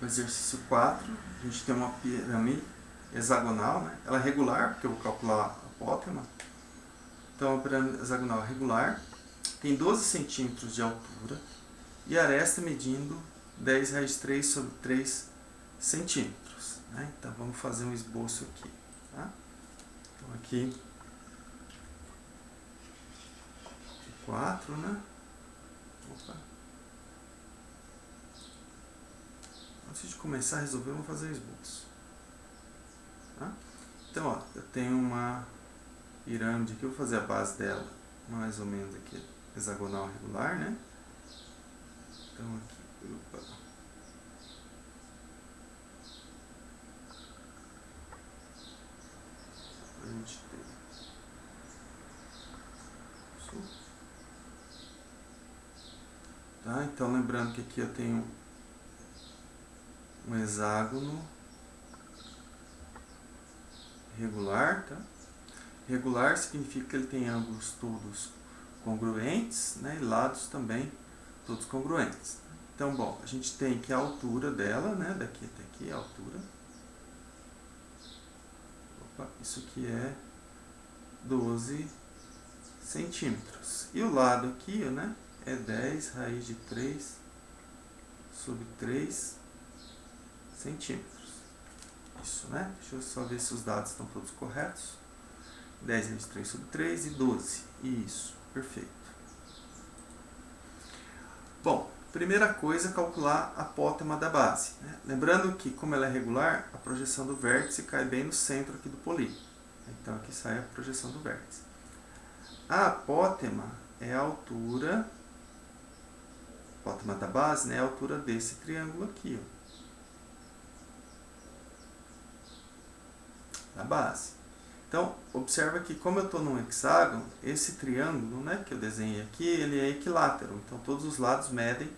O exercício 4, a gente tem uma pirâmide hexagonal, né? Ela é regular, porque eu vou calcular a apótema. Então, a pirâmide hexagonal regular tem 12 centímetros de altura e a aresta medindo 10 raiz de 3 sobre 3 centímetros. Né? Então, vamos fazer um esboço aqui. Tá? Então, aqui 4, né? Opa. Antes de começar a resolver, vamos fazer o esboço. Tá? Então, ó, eu tenho uma pirâmide aqui, eu vou fazer a base dela mais ou menos aqui, hexagonal regular, né? Então, aqui, opa. A gente tem isso. Tá? Então, lembrando que aqui eu tenho um hexágono regular, tá? Regular significa que ele tem ângulos todos congruentes, né? E lados também todos congruentes. Então, bom, a gente tem que a altura dela, né? Daqui até aqui a altura. Opa, isso aqui é 12 centímetros. E o lado aqui, né? É 10 raiz de 3 sobre 3 centímetros. Isso, né? Deixa eu só ver se os dados estão todos corretos. 10 raiz de 3 sobre 3 e 12. Isso, perfeito. Bom, primeira coisa é calcular a apótema da base. Né? Lembrando que, como ela é regular, a projeção do vértice cai bem no centro aqui do polígono. Então, aqui sai a projeção do vértice. A apótema é a altura, a apótema da base, né, é a altura desse triângulo aqui, ó. Da base. Então, observa que como eu estou num hexágono, esse triângulo, né, que eu desenhei aqui, ele é equilátero. Então, todos os lados medem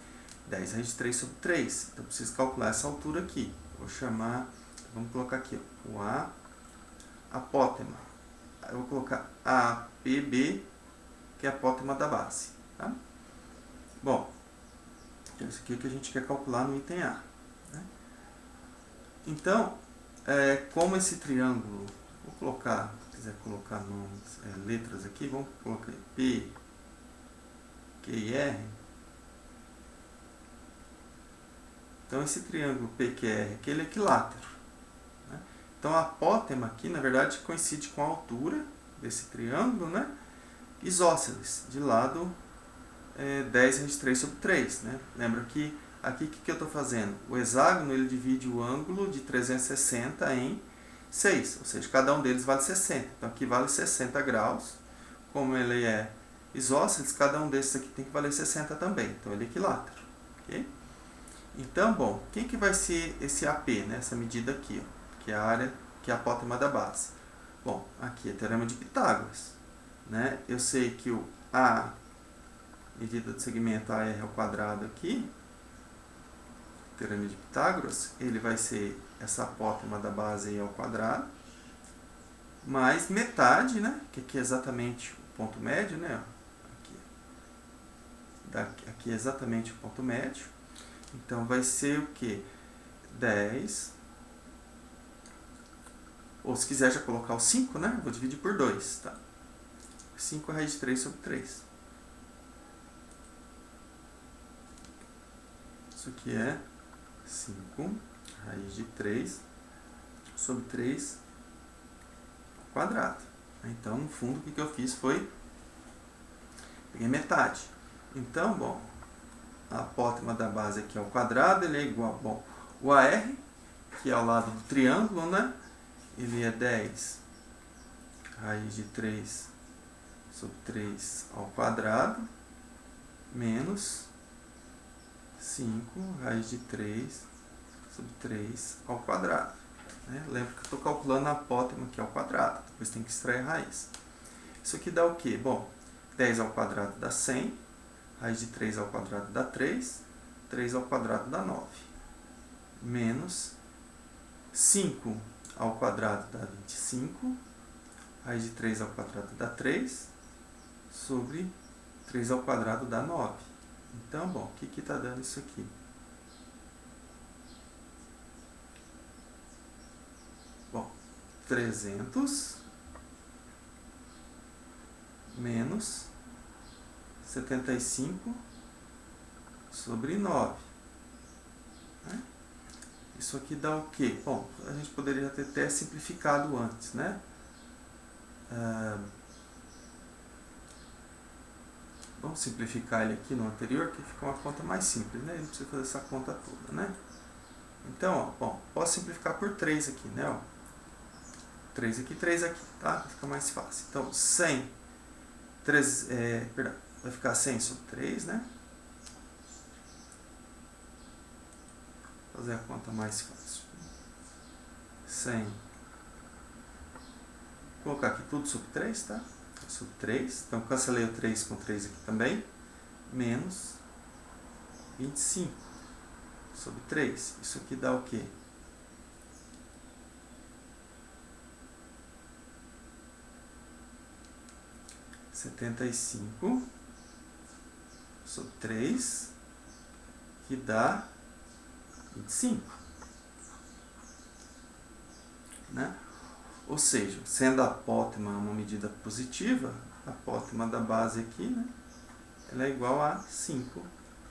10 raiz de 3 sobre 3. Então, eu preciso calcular essa altura aqui. Vou chamar, vamos colocar aqui, ó, o A, apótema. Eu vou colocar APB, que é a apótema da base. Tá? Bom, isso aqui é o que a gente quer calcular no item A. Né? Então, como esse triângulo, vou colocar, se quiser colocar nomes, letras aqui, vamos colocar P, Q e R. Então, esse triângulo PQR aqui, ele é equilátero. Né? Então, a apótema aqui, na verdade, coincide com a altura desse triângulo, né? Isósceles, de lado 10 raiz de 3 sobre 3. Né? Lembra que aqui o que eu estou fazendo? O hexágono ele divide o ângulo de 360 em 6, ou seja, cada um deles vale 60. Então aqui vale 60 graus. Como ele é isósceles, cada um desses aqui tem que valer 60 também. Então ele é equilátero. Okay? Então, bom, quem que vai ser esse AP, né? Essa medida aqui, ó, que é a área, que é a apótema da base? Bom, aqui é teorema de Pitágoras. Né? Eu sei que o A, medida do segmento AR ao quadrado aqui, teorema de Pitágoras, ele vai ser essa apótema da base aí ao quadrado, mais metade, né? Que aqui é exatamente o ponto médio, né? Aqui é exatamente o ponto médio. Então, vai ser o quê? 10, ou se quiser já colocar o 5, né? Vou dividir por 2, tá? 5 raiz de 3 sobre 3. Isso aqui é 5 raiz de 3 sobre 3 ao quadrado. Então, no fundo, o que eu fiz foi peguei metade. Então, bom, a apótema da base aqui ao quadrado, ele é igual, bom, o AR, que é ao lado do triângulo, né? Ele é 10 raiz de 3 sobre 3 ao quadrado, menos 5 raiz de 3 sobre 3 ao quadrado. Né? Lembra que eu estou calculando a apótema aqui ao quadrado, depois tem que extrair a raiz. Isso aqui dá o quê? Bom, 10 ao quadrado dá 100, raiz de 3 ao quadrado dá 3, 3 ao quadrado dá 9, menos 5 ao quadrado dá 25, raiz de 3 ao quadrado dá 3, sobre 3 ao quadrado dá 9. Então, bom, o que está dando isso aqui? 300 menos 75 sobre 9. Né? Isso aqui dá o quê? Bom, a gente poderia ter até simplificado antes, né? Vamos simplificar ele aqui no anterior, que fica uma conta mais simples, né? Não precisa fazer essa conta toda, né? Então, ó, bom, posso simplificar por 3 aqui, né? Ó, 3 aqui, 3 aqui, tá? Fica mais fácil. Então, 100, vai ficar 100 sobre 3, né? Vou fazer a conta mais fácil. 100. Vou colocar aqui tudo sobre 3, tá? Sobre 3. Então, cancelei o 3 com 3 aqui também. Menos 25 sobre 3. Isso aqui dá o quê? Setenta e cinco sobre 3, que dá 25. Né? Ou seja, sendo a apótema uma medida positiva, a apótema da base aqui, né, ela é igual a 5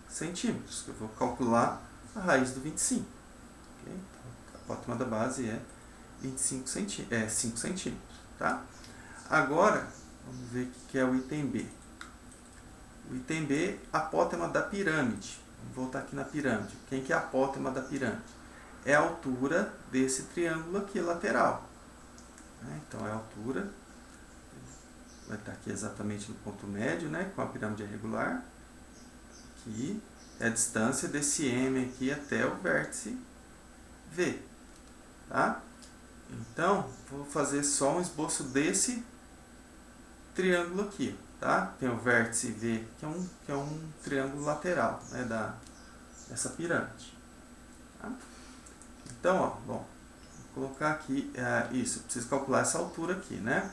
centímetros. Eu vou calcular a raiz do 25. Okay? Então, a apótema da base é 5 centímetros. Tá? Agora, vamos ver o que é o item B. O item B, apótema da pirâmide. Vamos voltar aqui na pirâmide. Quem que é a apótema da pirâmide? É a altura desse triângulo aqui lateral. Então, é a altura, vai estar aqui exatamente no ponto médio, né, com a pirâmide irregular, que é a distância desse M aqui até o vértice V. Tá? Então, vou fazer só um esboço desse triângulo aqui. Tá? Tem o vértice V, que é um triângulo lateral, né, dessa pirâmide. Tá? Então, ó, bom, vou colocar aqui, isso, eu preciso calcular essa altura aqui, né?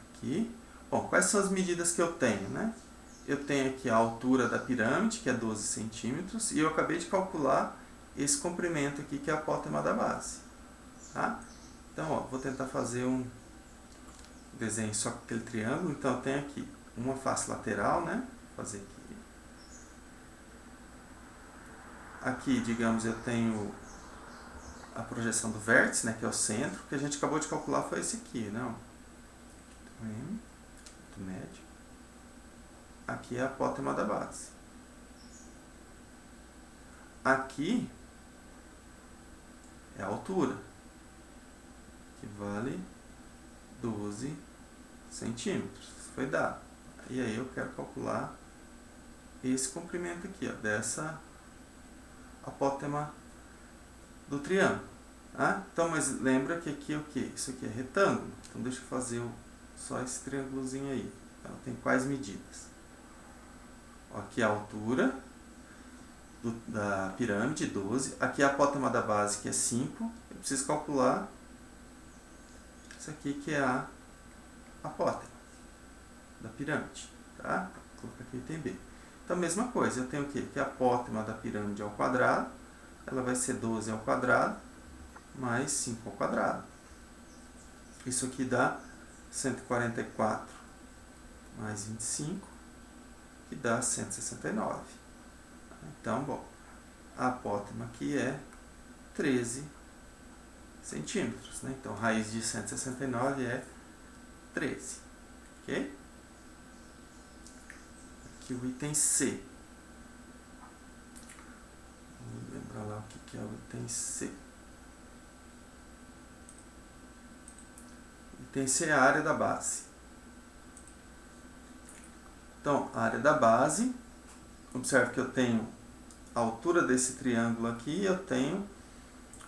Aqui. Bom, quais são as medidas que eu tenho, né? Eu tenho aqui a altura da pirâmide, que é 12 centímetros, e eu acabei de calcular esse comprimento aqui, que é a apótema da base. Tá? Então, ó, vou tentar fazer um desenho só com aquele triângulo. Então, eu tenho aqui uma face lateral, né? Vou fazer aqui. Aqui, digamos, eu tenho a projeção do vértice, né, que é o centro, que a gente acabou de calcular foi esse aqui, né? Ponto médio. Aqui é a apótema da base. Aqui é a altura, que vale 12 centímetros. Isso foi dado. E aí eu quero calcular esse comprimento aqui, ó, dessa apótema do triângulo. Tá? Então, mas lembra que aqui é o que? Isso aqui é retângulo. Então, deixa eu fazer só esse triângulozinho aí. Ela tem quais medidas? Ó, aqui é a altura da pirâmide, 12. Aqui é a apótema da base, que é 5. Eu preciso calcular isso aqui, que é a apótema da pirâmide. Tá? Vou colocar aqui o item B. Então, a mesma coisa. Eu tenho o quê? Que a apótema da pirâmide ao quadrado, ela vai ser 12 ao quadrado mais 5 ao quadrado. Isso aqui dá 144 mais 25, que dá 169. Então, bom, a apótema aqui é 13 centímetros. Né? Então, raiz de 169 é 13. Ok? Aqui o item C. Vamos lembrar lá o que é o item C. O item C é a área da base. Então, a área da base, observe que eu tenho a altura desse triângulo aqui e eu tenho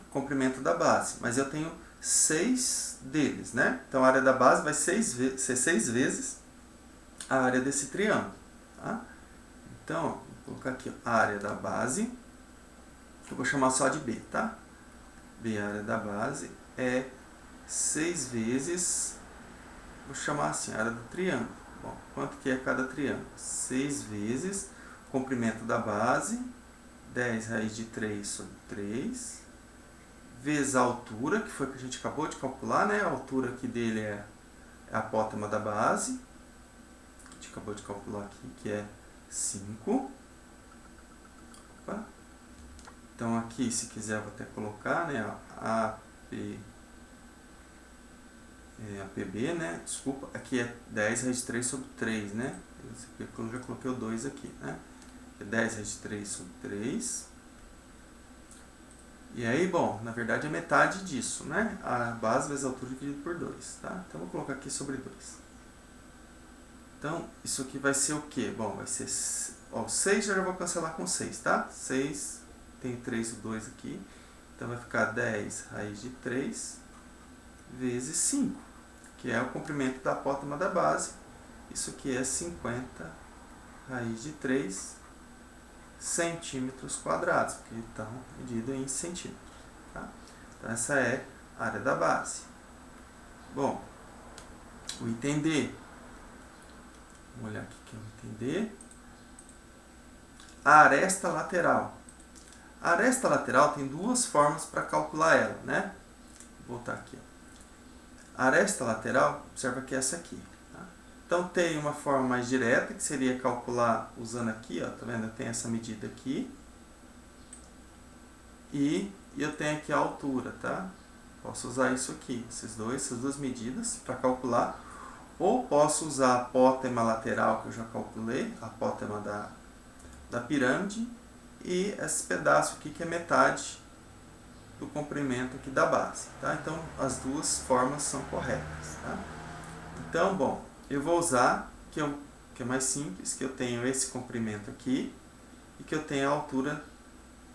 o comprimento da base, mas eu tenho 6 deles, né? Então, a área da base vai ser 6 vezes a área desse triângulo. Tá? Então, ó, vou colocar aqui ó, a área da base, eu vou chamar só de B, tá? B, a área da base, é 6 vezes, vou chamar assim, a área do triângulo. Bom, quanto que é cada triângulo? 6 vezes o comprimento da base, 10 raiz de 3 sobre 3, vezes a altura, que foi o que a gente acabou de calcular, né? A altura aqui dele é a apótema da base. A gente acabou de calcular aqui, que é 5. Opa. Então aqui, se quiser, vou até colocar, né? APB, né? Desculpa, aqui é 10 raiz de 3 sobre 3, né? Eu já coloquei o 2 aqui, né? É 10 raiz de 3 sobre 3. E aí, bom, na verdade é metade disso, né? A base vezes a altura dividido por 2, tá? Então, vou colocar aqui sobre 2. Então, isso aqui vai ser o quê? Bom, vai ser... Ó, 6 já vou cancelar com 6, tá? 6, tem 3 e 2 aqui. Então, vai ficar 10 raiz de 3 vezes 5, que é o comprimento da apótema da base. Isso aqui é 50 raiz de 3 centímetros quadrados, porque estão medidos em centímetros. Tá? Então, essa é a área da base. Bom, o item D. Vamos olhar aqui que é o item D. A aresta lateral. A aresta lateral tem duas formas para calcular ela, né? Vou voltar aqui. A aresta lateral, observa que é essa aqui. Tá? Então, tem uma forma mais direta, que seria calcular usando aqui, ó, tá vendo? Eu tenho essa medida aqui. E eu tenho aqui a altura, tá? Posso usar isso aqui, essas duas medidas para calcular. Ou posso usar a apótema lateral, que eu já calculei, a apótema da pirâmide, e esse pedaço aqui, que é metade do comprimento aqui da base. Tá? Então, as duas formas são corretas. Tá? Então, bom, eu vou usar, que é mais simples, que eu tenho esse comprimento aqui, e que eu tenho a altura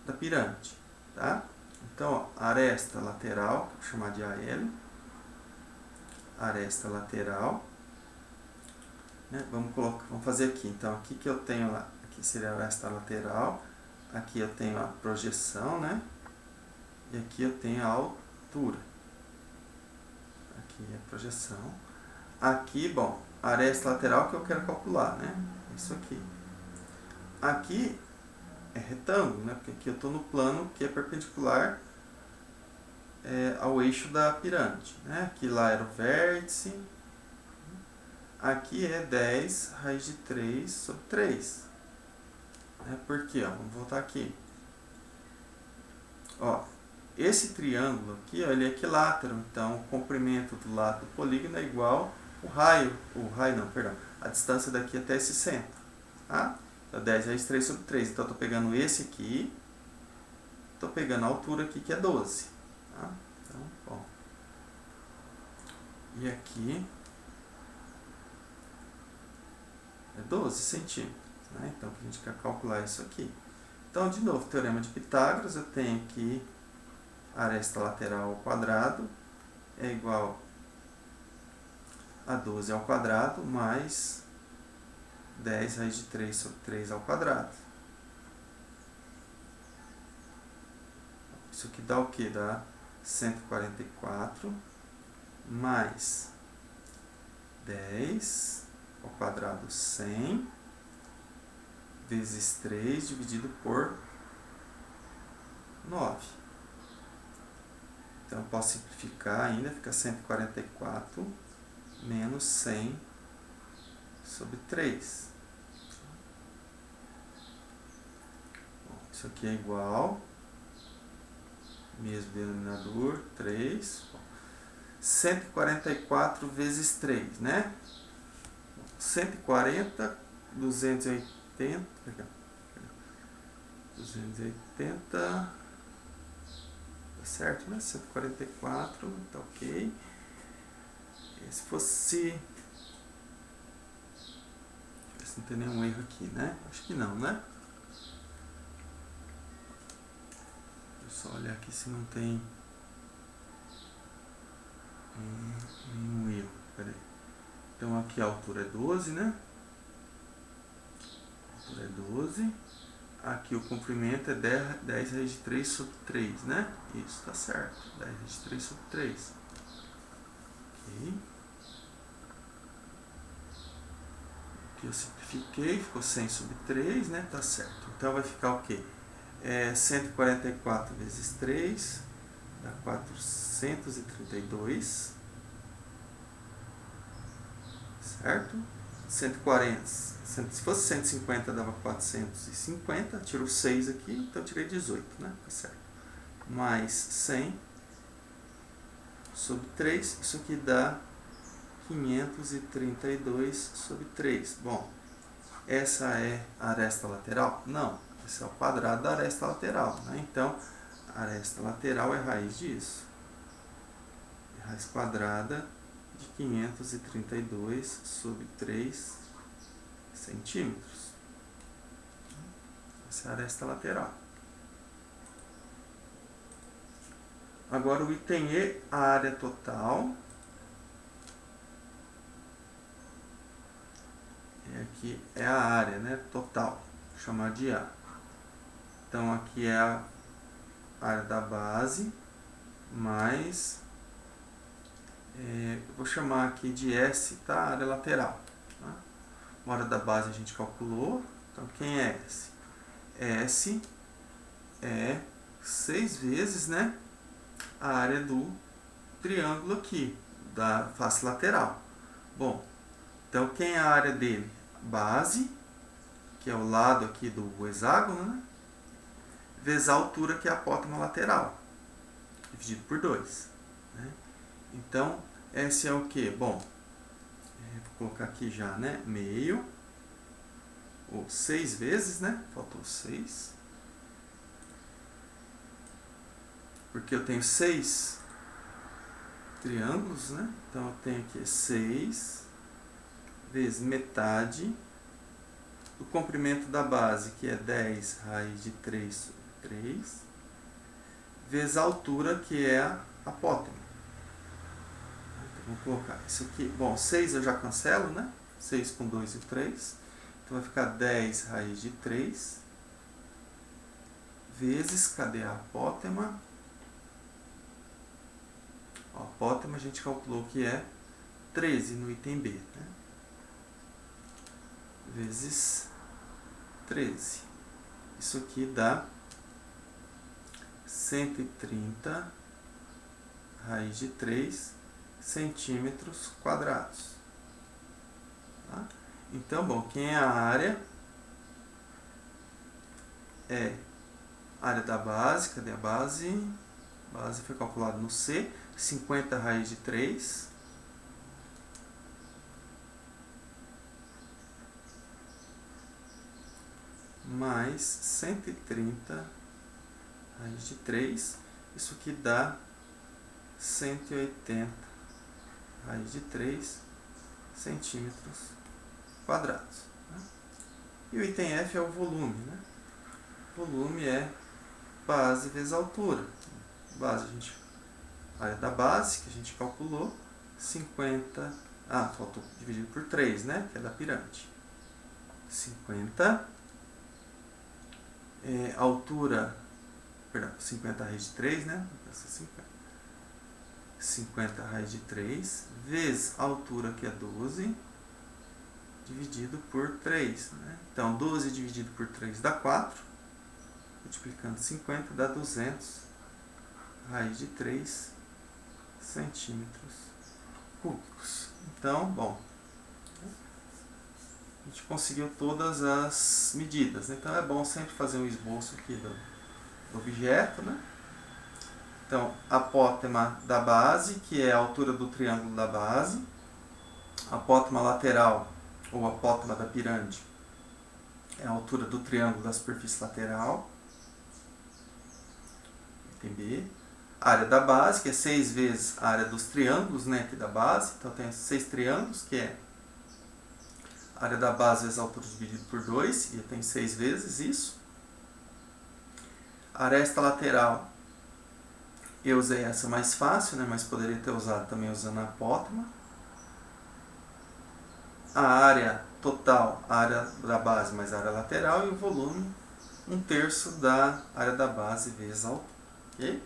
da pirâmide. Tá? Então, ó, aresta lateral, que eu vou chamar de AL, aresta lateral, né? Vamos fazer aqui. Então, aqui que eu tenho, aqui seria a aresta lateral, aqui eu tenho a projeção, né? E aqui eu tenho a altura. Aqui é a projeção. Aqui, bom, a aresta lateral que eu quero calcular, né? Isso aqui. Aqui é retângulo, né? Porque aqui eu estou no plano que é perpendicular ao eixo da pirâmide, né? Aqui lá era o vértice. Aqui é 10 raiz de 3 sobre 3. Por quê? Ó, vamos voltar aqui. Ó, esse triângulo aqui, ó, ele é equilátero. Então, o comprimento do lado do polígono é igual a distância daqui até esse centro. Tá? Então, 10 raiz de 3 sobre 3. Então, eu estou pegando esse aqui. Estou pegando a altura aqui, que é 12. Tá? Então, bom. E aqui é 12 centímetros. Né? Então, a gente quer calcular isso aqui. Então, de novo, teorema de Pitágoras, eu tenho que a aresta lateral ao quadrado é igual a 12 ao quadrado mais 10 raiz de 3 sobre 3 ao quadrado. Isso aqui dá o quê? Dá 144 mais 10 ao quadrado 100 vezes 3 dividido por 9. Então, eu posso simplificar ainda, fica 144 menos 100 sobre 3. Bom, isso aqui é igual, mesmo denominador, 3. Bom, 144 vezes 3, né? 140, 280, 280, tá certo, né? 144, tá ok. E se fosse... Deixa eu ver se não tem nenhum erro aqui, né? Acho que não, né? Deixa eu só olhar aqui se não tem nenhum erro. Pera aí. Então aqui a altura é 12, né? A altura é 12. Aqui o comprimento é 10 raiz de 3 sobre 3, né? Isso, tá certo. 10 raiz de 3 sobre 3. Ok. Aqui eu simplifiquei, ficou 100 sobre 3, né? Tá certo. Então vai ficar o quê? 144 vezes 3 dá 432, certo? 140, se fosse 150 dava 450, tiro 6 aqui, então eu tirei 18, né? Tá certo. Mais 100 sobre 3, isso aqui dá 532 sobre 3. Bom, essa é a aresta lateral? Não, esse é o quadrado da aresta lateral, né? Então, a aresta lateral é raiz disso. É raiz quadrada de 532 sobre 3 centímetros. Essa é a aresta lateral. Agora o item E, a área total. E aqui é a área, né, total, vou chamar de A. Então aqui é a área da base, mais, eu vou chamar aqui de S, tá? A área lateral. Tá? A área da base a gente calculou, então quem é S? S é 6 vezes, né, a área do triângulo aqui, da face lateral. Bom, então quem é a área dele? Base, que é o lado aqui do hexágono, né, vezes a altura, que é a apótema lateral, dividido por 2. Né? Então, S é o que? Bom, vou colocar aqui já, né, meio, ou 6 vezes, né, faltou 6, porque eu tenho 6 triângulos, né, então eu tenho aqui 6 vezes metade do comprimento da base, que é 10 raiz de 3 sobre 3, vezes a altura, que é a apótema. Então, vamos colocar isso aqui. Bom, 6 eu já cancelo, né? 6 com 2 e 3. Então, vai ficar 10 raiz de 3, vezes, cadê a apótema? A apótema a gente calculou que é 13 no item B, né? Vezes 13. Isso aqui dá 130 raiz de 3 centímetros quadrados. Tá? Então, bom, quem é a área? É a área da base. Cadê a base? A base foi calculada no C. 50 raiz de 3. Mais 130 raiz de 3, isso aqui dá 180 raiz de 3 centímetros quadrados. Né? E o item F é o volume. Né? Volume é base vezes altura. Base, a área da base, que a gente calculou, 50... faltou dividido por 3, né? Que é da pirâmide. 50... altura, perdão, 50 raiz de 3, né? 50 raiz de 3 vezes a altura, que é 12, dividido por 3. Né? Então, 12 dividido por 3 dá 4, multiplicando 50 dá 200 raiz de 3 centímetros cúbicos. Então, bom, a gente conseguiu todas as medidas. Então é bom sempre fazer um esboço aqui do objeto, né? Então, apótema da base, que é a altura do triângulo da base. Apótema lateral, ou apótema da pirâmide, é a altura do triângulo da superfície lateral. Item B. Área da base, que é 6 vezes a área dos triângulos, né, aqui da base. Então, tem 6 triângulos, que é a área da base vezes a altura dividido por 2, e eu tenho 6 vezes isso. A aresta lateral, eu usei essa mais fácil, né, mas poderia ter usado também usando a apótema. A área total, a área da base mais a área lateral, e o volume, 1/3 da área da base vezes a altura. Ok?